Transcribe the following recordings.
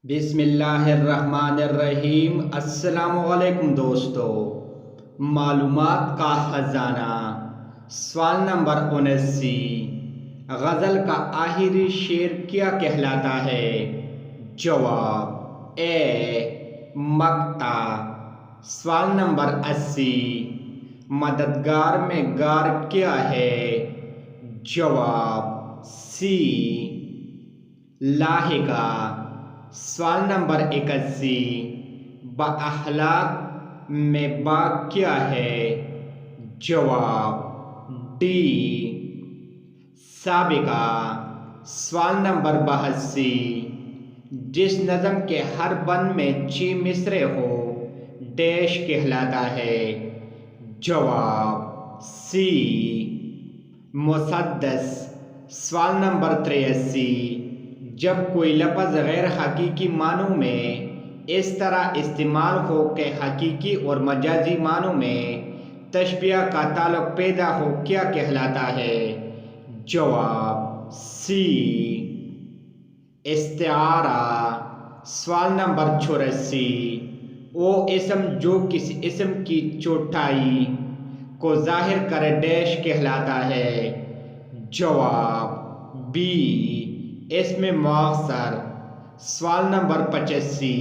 بسم اللہ الرحمن الرحیم۔ السلام علیکم دوستو، معلومات کا خزانہ۔ سوال نمبر 79، غزل کا آخری شعر کیا کہلاتا ہے؟ جواب اے مقطع۔ سوال نمبر 80، مددگار میں گار کیا ہے؟ جواب سی لاحقہ۔ سوال نمبر 81، با اخلاق میں با کیا ہے؟ جواب ڈی سابقہ۔ سوال نمبر 82، جس نظم کے ہر بند میں 6 مصرے ہو ڈیش کہلاتا ہے؟ جواب سی مسدس۔ سوال نمبر 83، جب کوئی لفظ غیر حقیقی معنوں میں اس طرح استعمال ہو کہ حقیقی اور مجازی معنوں میں تشبیہ کا تعلق پیدا ہو کیا کہلاتا ہے؟ جواب سی استعارہ۔ سوال نمبر 84، وہ اسم جو کسی اسم کی چوٹائی کو ظاہر کرے ڈیش کہلاتا ہے؟ جواب بی اسم مؤخر۔ سوال نمبر 85،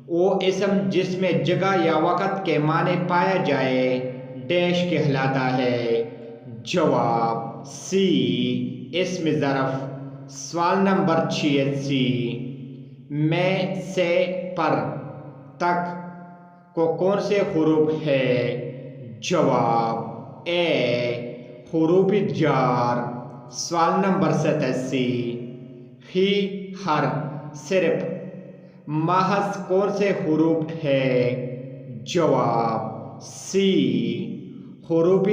وہ اسم جس میں جگہ یا وقت کے معنی پایا جائے ڈیش کہلاتا ہے؟ جواب سی اسم ظرف۔ سوال نمبر 86، میں سے پر تک کو کون سے حروف ہے؟ جواب اے حروف جار۔ سوال نمبر 87، فی ہر صرف محض کون سے حروف ہے؟ جواب سی حروف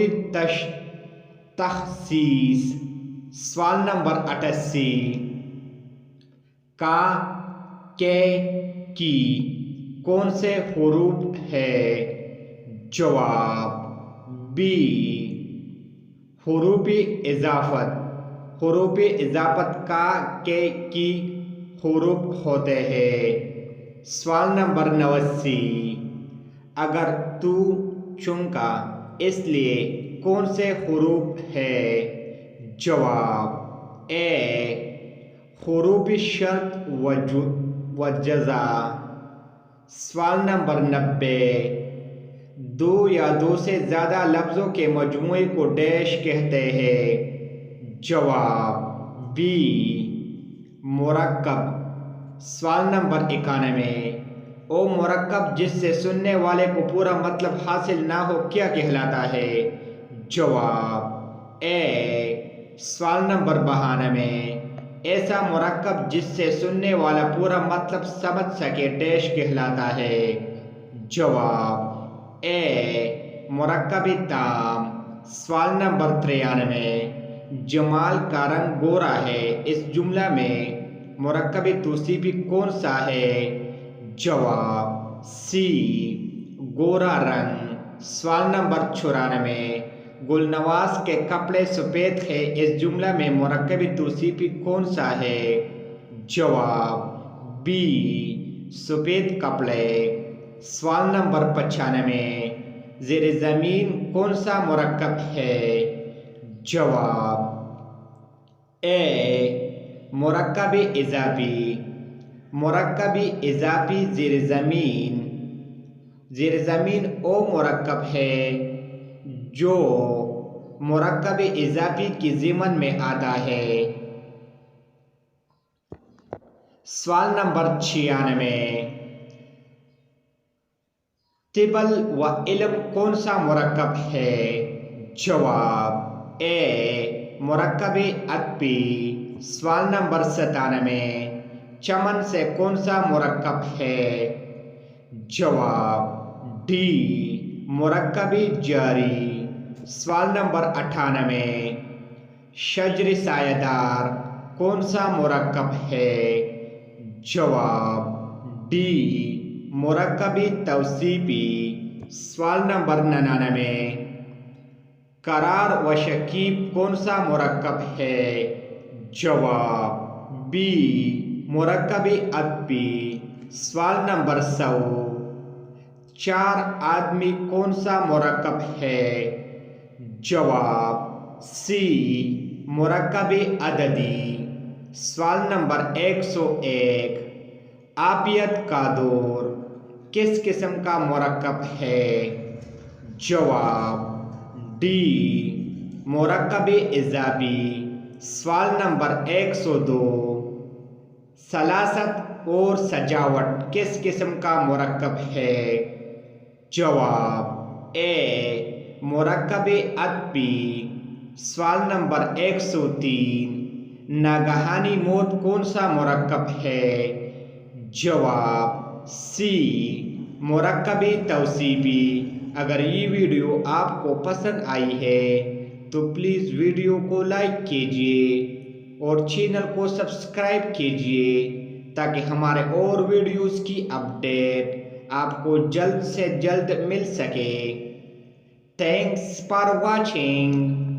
تخصیص۔ سوال نمبر 88، کا کے کی کون سے حروف ہے؟ جواب بی حروف اضافت۔ حروف اضافت کا کے کی حروف ہوتے ہیں۔ سوال نمبر 89، اگر تو چونکا اس لیے کون سے حروف ہے؟ جواب اے حروف شرط و جزا۔ سوال نمبر 90، دو یا دو سے زیادہ لفظوں کے مجموعے کو ڈیش کہتے ہیں؟ جواب بی مرکب۔ سوال نمبر 91، وہ مرکب جس سے سننے والے کو پورا مطلب حاصل نہ ہو کیا کہلاتا ہے؟ جواب اے سوال نمبر 92، ایسا مرکب جس سے سننے والا پورا مطلب سمجھ سکے ڈیش کہلاتا ہے؟ جواب اے مرکب تام۔ سوال نمبر 93، جمال کا رنگ گورا ہے، اس جملہ میں مرکب توصیفی کون سا ہے؟ جواب سی گورا رنگ۔ سوال نمبر 94، گلنواز کے کپڑے سفید ہے، اس جملہ میں مرکب توصیفی کون سا ہے؟ جواب بی سفید کپڑے۔ سوال نمبر 95، زیر زمین کون سا مرکب ہے؟ جواب اے مرکب اضافی۔ مرکب اضافی زیر زمین۔ زیر زمین وہ مرکب ہے جو مرکب اضافی کی ضمن میں آتا ہے۔ سوال نمبر 96، طبل و علم کون سا مرکب ہے؟ جواب اے مرکب عطفی۔ سوال نمبر 97، چمن سے کون سا مرکب ہے؟ جواب ڈی مرکب جاری۔ سوال نمبر 98، شجر سایہ دار کون سا مرکب ہے؟ جواب ڈی مرکب توصیفی۔ سوال نمبر 99، قرار و شکیب کون سا مرکب ہے؟ جواب بی مرکب عطفی۔ سوال نمبر 100، 4 آدمی کون سا مرکب ہے؟ جواب سی، مرکب عددی۔ سوال نمبر 101، آبیت کا دور کس قسم کا مرکب ہے؟ جواب ڈی، مرکب اضافی۔ سوال نمبر 102، سلاست اور سجاوٹ کس قسم کا مرکب ہے؟ جواب اے، مرکب عطفی۔ سوال نمبر 103، ناگہانی موت کون سا مرکب ہے؟ جواب سی، مرکب توصیفی۔ اگر یہ ویڈیو آپ کو پسند آئی ہے تو پلیز ویڈیو کو لائک کیجئے اور چینل کو سبسکرائب کیجئے تاکہ ہمارے اور ویڈیوز کی اپڈیٹ آپ کو جلد سے جلد مل سکے۔ Thanks for watching.